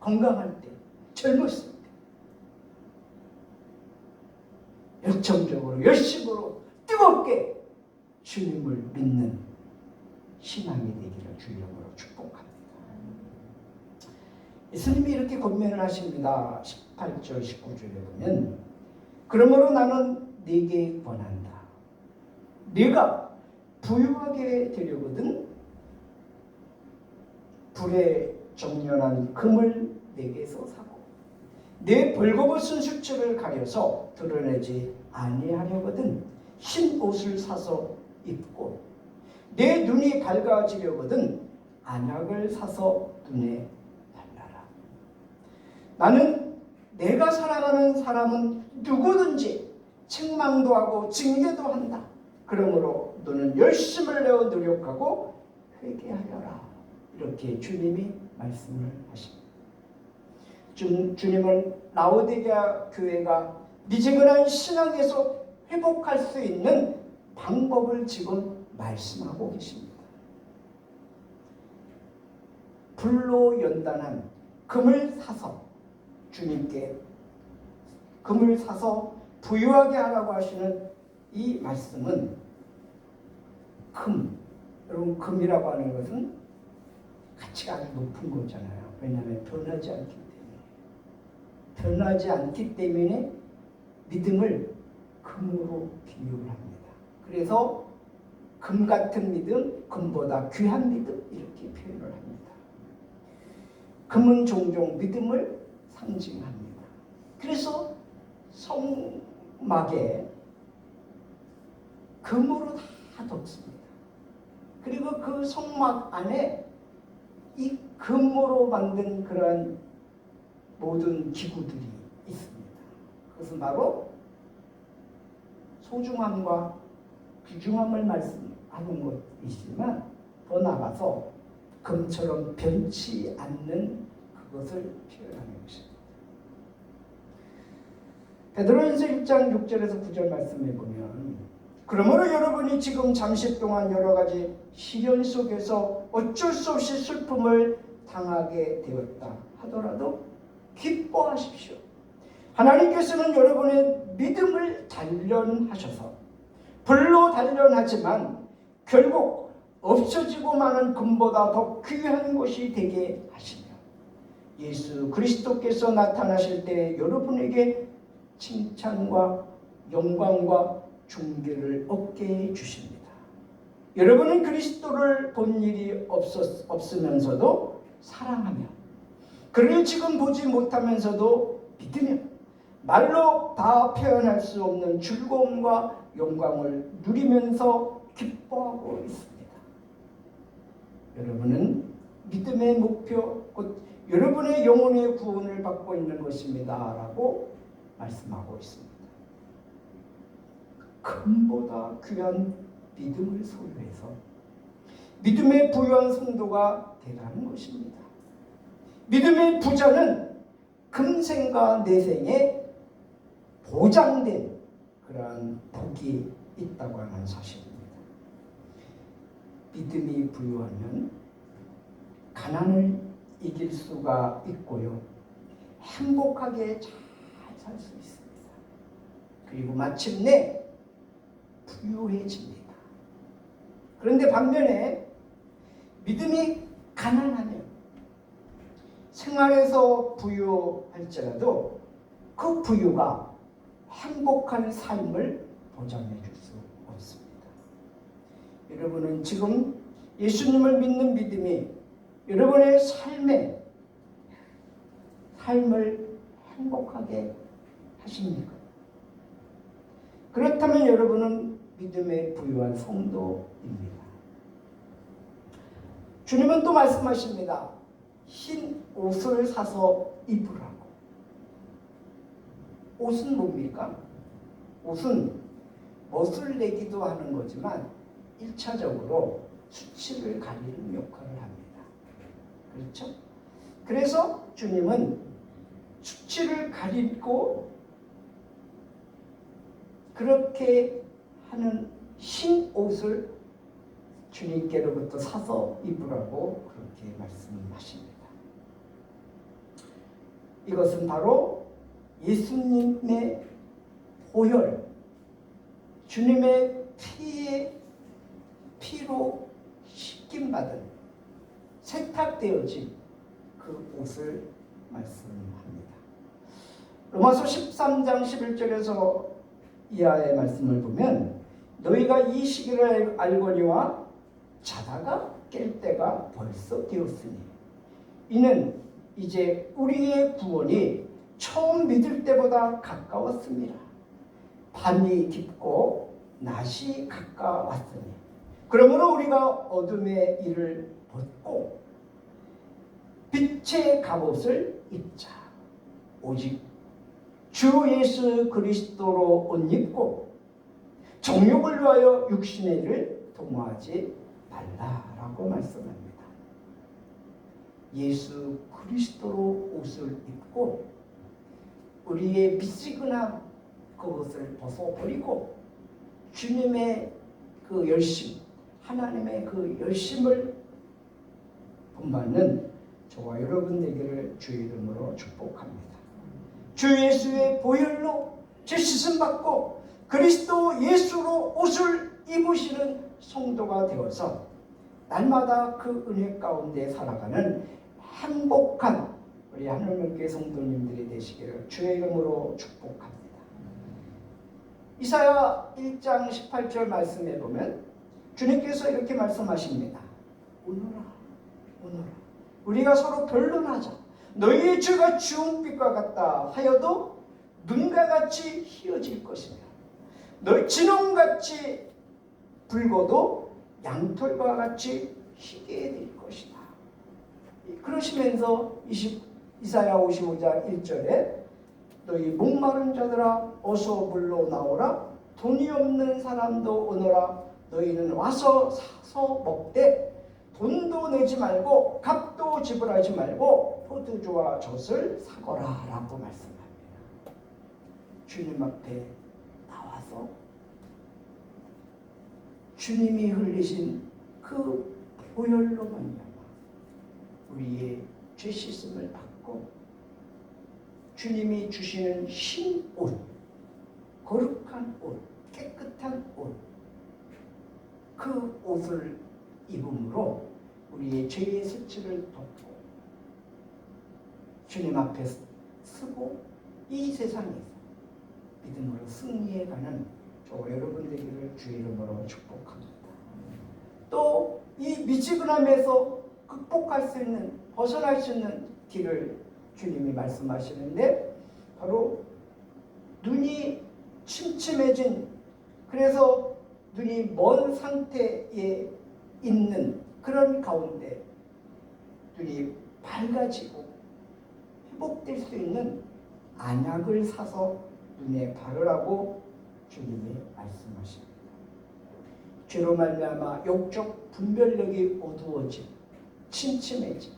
건강할 때, 젊었을 때 열정적으로 열심으로 뜨겁게 주님을 믿는 신앙이 되기를 주 이름으로 축복합니다. 예수님이 이렇게 권면을 하십니다. 18절 19절에 보면 그러므로 나는 네게 권한다. 네가 부유하게 되려거든 불에 정련한 금을 내게서 사고 내 벌거벗은 수치를 가려서 드러내지 아니하려거든 흰 옷을 사서 입고 내 눈이 밝아지려거든 안약을 사서 눈에 발라라. 나는 내가 사랑하는 사람은 누구든지 책망도 하고 징계도 한다. 그러므로 너는 열심을 내어 노력하고 회개하여라. 이렇게 주님이 말씀을 하십니다. 주님은 라오디게아 교회가 미지근한 신앙에서 회복할 수 있는 방법을 지금 말씀하고 계십니다. 불로 연단한 금을 사서 주님께 금을 사서 부유하게 하라고 하시는 이 말씀은 여러분 금이라고 하는 것은 가치가 아주 높은 거잖아요. 왜냐하면 변하지 않기 때문에 믿음을 금으로 비유를 합니다. 그래서 금 같은 믿음, 금보다 귀한 믿음 이렇게 표현을 합니다. 금은 종종 믿음을 상징합니다. 그래서 성막에 금으로 다 덮습니다. 그리고 그 성막 안에 이 금으로 만든 그러한 모든 기구들이 있습니다. 그것은 바로 소중함과 귀중함을 말씀하는 것이지만 더 나아가서 금처럼 변치 않는 그것을 표현하는 것입니다. 베드로전서 1장 6절에서 9절 말씀해 보면 그러므로 여러분이 지금 잠시 동안 여러 가지 시련 속에서 어쩔 수 없이 슬픔을 당하게 되었다 하더라도 기뻐하십시오. 하나님께서는 여러분의 믿음을 단련하셔서 불로 단련하지만 결국 없어지고 마는 금보다 더 귀한 것이 되게 하시며 예수 그리스도께서 나타나실 때 여러분에게 칭찬과 영광과 존귀를 얻게 해주십니다. 여러분은 그리스도를 본 일이 없으면서도 사랑하며 그를 지금 보지 못하면서도 믿으며 말로 다 표현할 수 없는 즐거움과 영광을 누리면서 기뻐하고 있습니다. 여러분은 믿음의 목표, 곧 여러분의 영혼의 구원을 받고 있는 것입니다 라고 말씀하고 있습니다. 금보다 귀한 믿음을 소유해서 믿음의 부유한 성도가 되라는 것입니다. 믿음의 부자는 금생과 내생에 보장된 그러한 복이 있다고 하는 사실입니다. 믿음이 부유하면 가난을 이길 수가 있고요. 행복하게 잘 살 수 있습니다. 그리고 마침내 부유해집니다. 그런데 반면에 믿음이 가난하면 생활에서 부유할지라도 그 부유가 행복한 삶을 보장해 줄 수 없습니다. 여러분은 지금 예수님을 믿는 믿음이 여러분의 삶을 행복하게 하십니까? 그렇다면 여러분은 믿음의 부유한 성도입니다. 주님은 또 말씀하십니다. 흰 옷을 사서 입으라고. 옷은 뭡니까? 옷은 멋을 내기도 하는 거지만 1차적으로 수치를 가리는 역할을 합니다. 그렇죠? 그래서 주님은 수치를 가리고 그렇게 하는 흰 옷을 주님께로부터 사서 입으라고 그렇게 말씀하십니다. 이것은 바로 예수님의 보혈, 주님의 피로 씻김받은 세탁되어진 그 옷을 말씀합니다. 로마서 13장 11절에서 이하의 말씀을 보면 너희가 이 시기를 알거니와 자다가 깰 때가 벌써 되었으니 이는 이제 우리의 구원이 처음 믿을 때보다 가까웠습니다. 밤이 깊고 낮이 가까웠으니 그러므로 우리가 어둠의 일을 벗고 빛의 갑옷을 입자. 오직 주 예수 그리스도로 옷 입고 정욕을 위하여 육신의 일을 도모하지 말라라고 말씀합니다. 예수 그리스도로 옷을 입고 우리의 미지근한 그것을 벗어버리고 주님의 그 열심, 하나님의 그 열심을 본받는 저와 여러분 되기를 주의 이름으로 축복합니다. 주 예수의 보혈로 죄 씻음 받고 그리스도 예수로 옷을 입으시는 성도가 되어서 날마다 그 은혜 가운데 살아가는 행복한 우리 하늘교회 성도님들이 되시기를 주의 이름으로 축복합니다. 이사야 1장 18절 말씀에 보면 주님께서 이렇게 말씀하십니다. 오너라 우리가 서로 변론하자. 너희의 죄가 주홍빛과 같다 하여도 눈과 같이 희어질 것이며 너희 진홍같이 붉어도 양털과 같이 희게 될 것이다. 그러시면서 이사야 55장 1절에 너희 목마른 자들아 어서 물로 나오라. 돈이 없는 사람도 오너라. 너희는 와서 사서 먹되 돈도 내지 말고 값도 지불하지 말고 포도주와 젖을 사거라 라고 말씀합니다. 주님 앞에 나와서 주님이 흘리신 그 보혈로 말미암아 우리의 죄 씻음을 받고 주님이 주시는 흰 옷, 거룩한 옷, 깨끗한 옷, 그 옷을 입음으로 우리의 죄의 수치를 덮고 주님 앞에 서고 이 세상에서 믿음으로 승리해가는 저 여러분 되기를 주의 이름으로 축복합니다. 또 이 미지근함에서 극복할 수 있는, 벗어날 수 있는 길을 주님이 말씀하시는데 바로 눈이 침침해진, 그래서 눈이 먼 상태에 있는 그런 가운데 눈이 밝아지고 회복될 수 있는 안약을 사서 눈에 바르라고 주님이 말씀하십니다. 죄로 말미암아 영적 분별력이 어두워진, 침침해진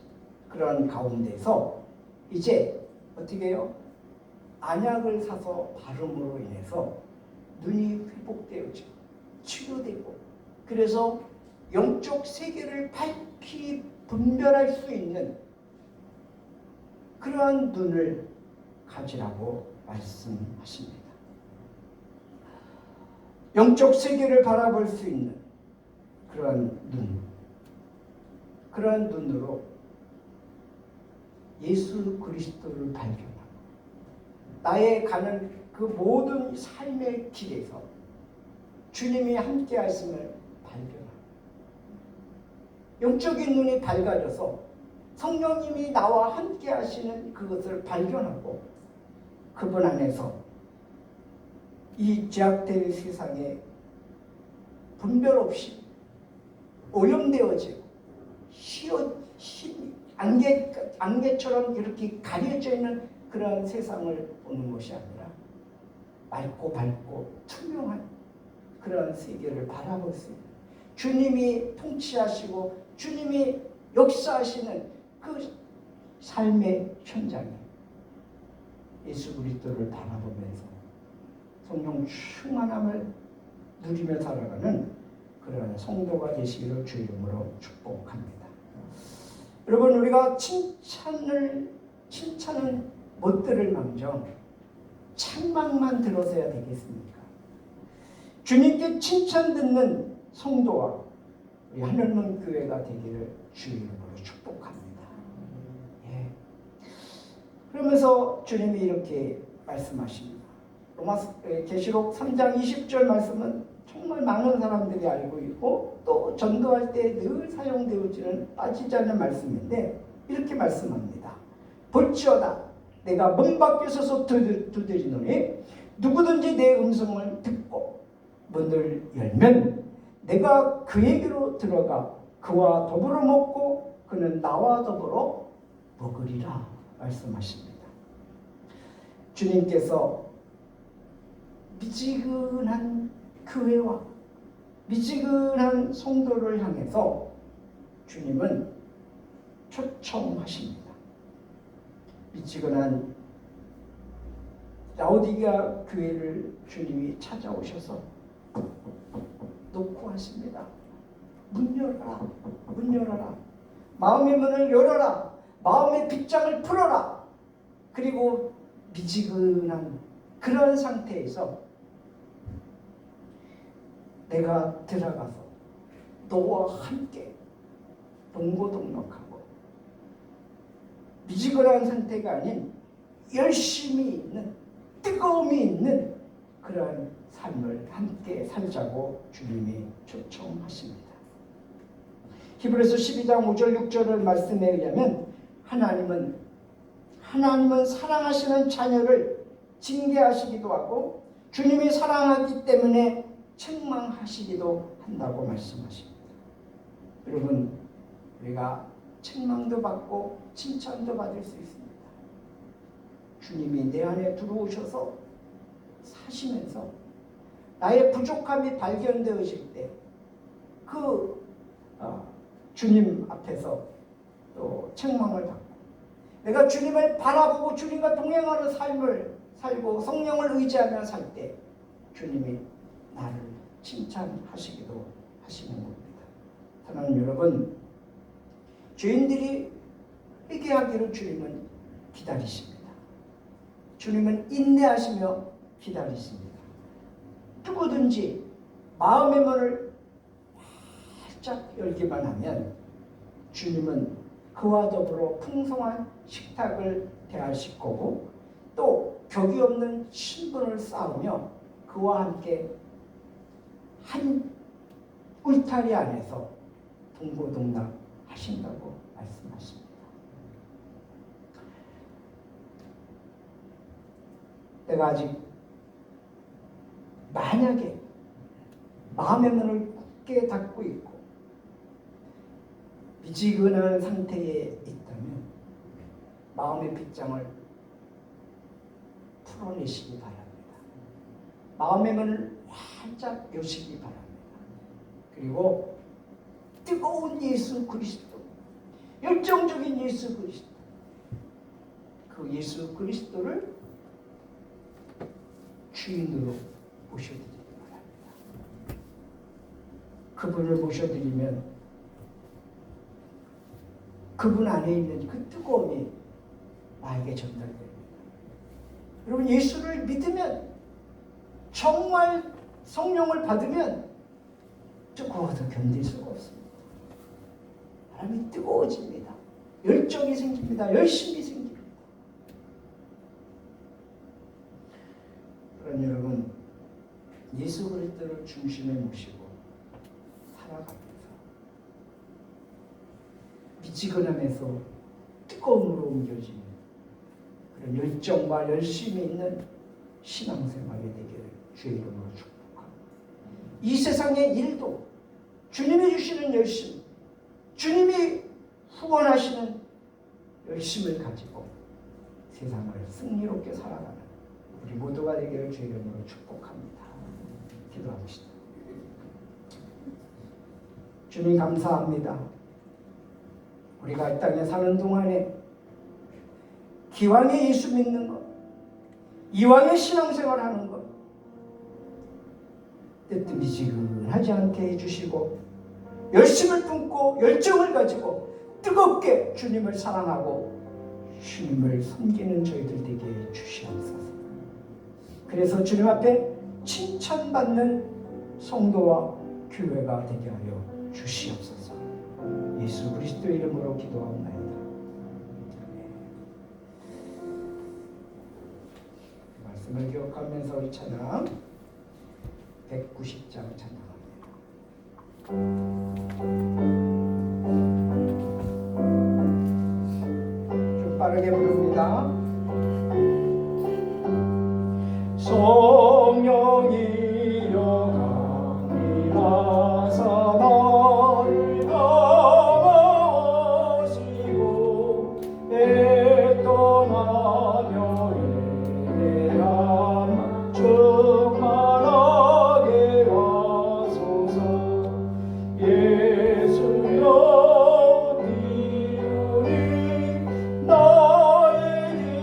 그런 가운데서 이제 어떻게 해요? 안약을 사서 바름으로 인해서 눈이 회복되어지고 치료되고, 그래서 영적 세계를 밝히 분별할 수 있는 그러한 눈을 가지라고 말씀하십니다. 영적 세계를 바라볼 수 있는 그러한 눈, 그러한 눈으로 예수 그리스도를 발견하고 나의 가는 그 모든 삶의 길에서 주님이 함께 하심을 발견하고 영적인 눈이 밝아져서 성령님이 나와 함께 하시는 그것을 발견하고 그분 안에서 이 죄악된 세상에 분별 없이 오염되어지고 안개처럼 이렇게 가려져 있는 그런 세상을 보는 것이 아니라 맑고 밝고 투명한 그런 세계를 바라볼 수 있는, 주님이 통치하시고 주님이 역사하시는 그 삶의 현장에 예수 그리스도를 바라보면서 성령 충만함을 누리며 살아가는 그런 성도가 되시기를 주 이름으로 축복합니다. 여러분, 우리가 칭찬은 못 들을 망정 찬망만 들어서야 되겠습니까? 주님께 칭찬 듣는 성도와 우리 하늘문 교회가 되기를 주 이름으로 축복합니다. 예. 그러면서 주님이 이렇게 말씀하십니다. 계시록 3장 20절 말씀은 정말 많은 사람들이 알고 있고 또 전도할 때 늘 사용되어지는 빠지지 않는 말씀인데 이렇게 말씀합니다. 볼지어다 내가 문 밖에 서서 두드리노니 누구든지 내 음성을 듣고 문을 열면 내가 그에게로 들어가 그와 더불어 먹고 그는 나와 더불어 먹으리라 말씀하십니다. 주님께서 미지근한 교회와 미지근한 성도를 향해서 주님은 초청하십니다. 미지근한 라오디게아 교회를 주님이 찾아오셔서 놓고 하십니다. 문 열어라, 문 열어라. 마음의 문을 열어라. 마음의 빗장을 풀어라. 그리고 미지근한 그런 상태에서 내가 들어가서 너와 함께 동고동락하고 미지근한 상태가 아닌 열심히 있는 뜨거움이 있는 그러한 삶을 함께 살자고 주님이 초청하십니다. 히브리서 12장 5절 6절의 말씀에 의하면 하나님은 사랑하시는 자녀를 징계하시기도 하고 주님이 사랑하기 때문에 책망하시기도 한다고 말씀하십니다. 여러분, 우리가 책망도 받고 칭찬도 받을 수 있습니다. 주님이 내 안에 들어오셔서 사시면서 나의 부족함이 발견되어질 때 그 주님 앞에서 또 책망을 받고, 내가 주님을 바라보고 주님과 동행하는 삶을 살고 성령을 의지하며 살 때 주님이 나를 칭찬하시기도 하시는 겁니다. 사랑하는 여러분, 죄인들이 회개하기를 주님은 기다리십니다. 주님은 인내하시며 기다리십니다. 누구든지 마음의 문을 활짝 열기만 하면 주님은 그와 더불어 풍성한 식탁을 대하실 거고, 또 격이 없는 신분을 쌓으며 그와 함께 한 울타리 안에서 동고동락 하신다고 말씀하십니다. 내가 아직 만약에 마음의 문을 굳게 닫고 있고 미지근한 상태에 있다면 마음의 빗장을 풀어내시기 바랍니다. 마음의 문을 활짝 여시기 바랍니다. 그리고 뜨거운 예수 그리스도, 열정적인 예수 그리스도, 그 예수 그리스도를 주인으로 모셔드리기 바랍니다. 그분을 모셔드리면 그분 안에 있는 그 뜨거움이 나에게 전달됩니다. 여러분, 예수를 믿으면, 정말 성령을 받으면 뜨거워서 견딜 수가 없습니다. 사람이 뜨거워집니다. 열정이 생깁니다. 열심이 생깁니다. 그런 여러분, 예수 그리스도를 중심에 모시고 살아가면서 미지근함에서 뜨거움으로 옮겨지는 그런 열정과 열심이 있는 신앙생활이 되기를 주의 이름으로 축복합니다. 이 세상의 일도 주님이 주시는 열심, 주님이 후원하시는 열심을 가지고 세상을 승리롭게 살아가는 우리 모두가 되기를 주의 이름으로 축복합니다. 기도합시다. 주님, 감사합니다. 우리가 이 땅에 사는 동안에 기왕에 예수 믿는 것, 이왕에 신앙생활 하는 것, 뜨뜻미지근하지 않게 해주시고 열심을 품고 열정을 가지고 뜨겁게 주님을 사랑하고 주님을 섬기는 저희들 되게 해주시옵소서. 그래서 주님 앞에 칭찬받는 성도와 교회가 되게 하여 주시옵소서. 예수 그리스도 이름으로 기도하옵나이다. 말씀을 기억하면서 우리 찬양 190장 찬양합니다. 좀 빠르게 부릅니다. 성령이여 강림하사 나를 감화하시고 애 떠나며 예배한 충만하게 하소서. 예수여 띄우니 나의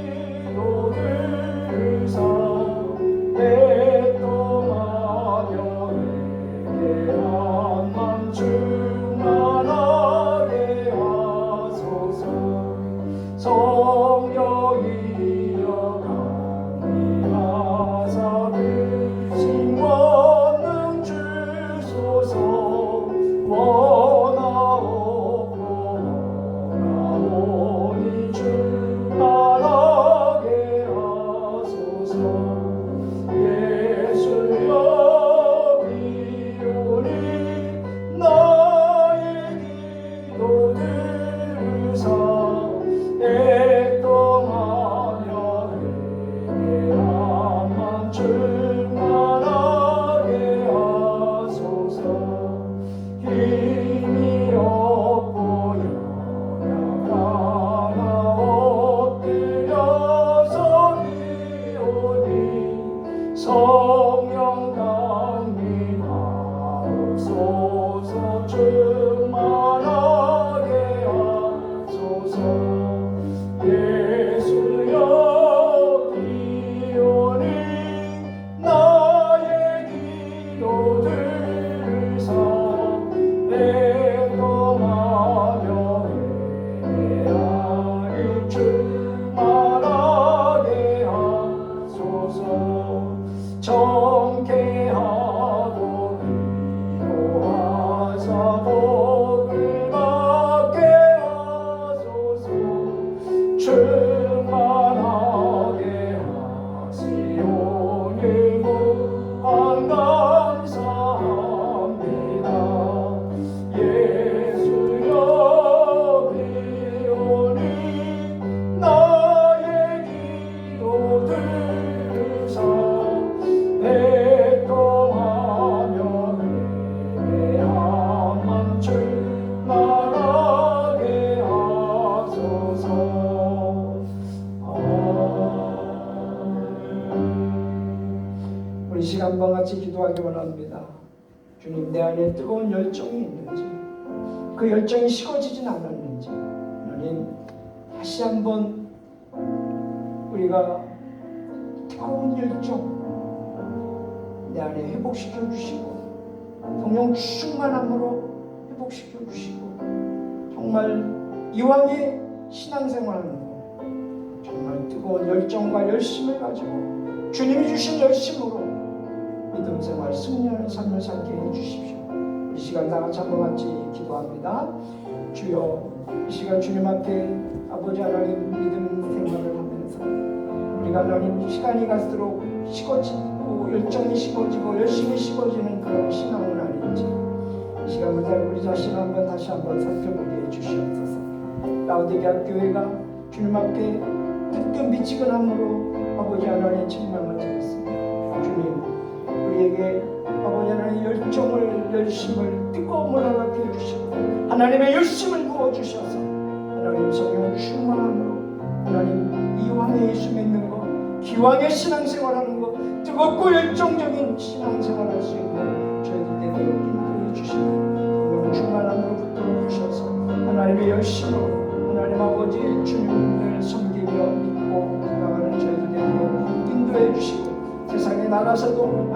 하소서 충만하게 하소서 예수여 기원이 나의 기도들을 애통하며 애하니 충만하게 하소서 정케하고 위로하사 복을 받게 하소서 충만하게 하시오니 무한 감사합니다 예수여 기원이 나의 기도 들으사 애통하며 애함만 충만하게 하소서 우리 시간 한번 같이 기도하기 원합니다. 주님, 내 안에 뜨거운 열정이 있는지, 그 열정이 식어지진 않았는지, 하나님 다시 한번 우리가 뜨거운 열정 내 안에 회복시켜 주시고 성령 충만함으로 회복시켜 주시고 정말 이왕의 신앙생활하는 거 정말 뜨거운 열정과 열심을 가지고 주님이 주신 열심으로 믿음생활 승리하는 삶을 살게 해주십시오. 이 시간 다 같이 한번 같이 기도합니다. 주여, 이 시간 주님 앞에 아버지 하나님 믿음 생활을 하면서 우리가 하나님 시간이 갈수록 식어지고 열정이 식어지고 열심히 식어지는 그런 신앙은 아닌지 이 시간을 우리 자신 한번 다시 한번 살펴보게 해주시옵소서. 라우디게아 교회가 주님 앞에 뜨끈 미치근함으로 아버지 하나님의 책망을 드렸습니다. 주님, 우리에게 아버지 하나님의 열정을 열심을 뜨거움을 허락해 주시고 하나님의 열심을 부어주셔서 하나님 성령 충만함으로 하나님 이왕의 예수 믿는 것 기왕의 신앙생활하는 것 뜨겁고 열정적인 신앙생활할 수 있는 저희들 되도록 인도해 주시고 성령 충만함으로 붙들어 주셔서 하나님의 열심으로 하나님 아버지 주님을 섬기며 믿고 나가는 저희들 되도록 인도해 주시고 세상에 나가서도